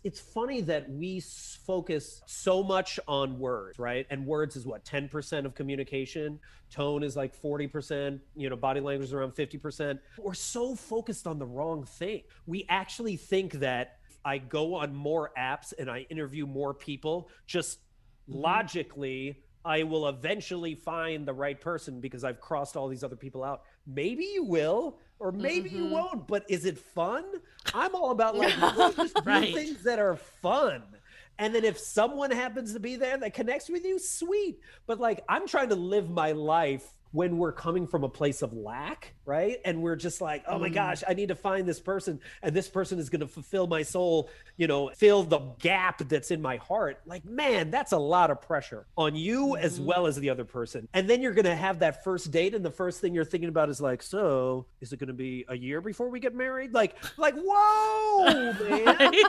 it's funny that we focus so much on words, right? And words is what, 10% of communication? Tone is like 40%, body language is around 50%. We're so focused on the wrong thing. We actually think that if I go on more apps and I interview more people, just Hmm. logically, I will eventually find the right person because I've crossed all these other people out. Maybe you will, or maybe you Hmm. won't, but is it fun? I'm all about like, let's just do Right. things that are fun. And then if someone happens to be there that connects with you, sweet. But like, I'm trying to live my life when we're coming from a place of lack, right? And we're just like, oh my Mm. gosh, I need to find this person, and this person is going to fulfill my soul, fill the gap that's in my heart. Like, man, that's a lot of pressure on you as Hmm. well as the other person. And then you're going to have that first date, and the first thing you're thinking about is like, so is it going to be a year before we get married? Like, whoa, man. Right.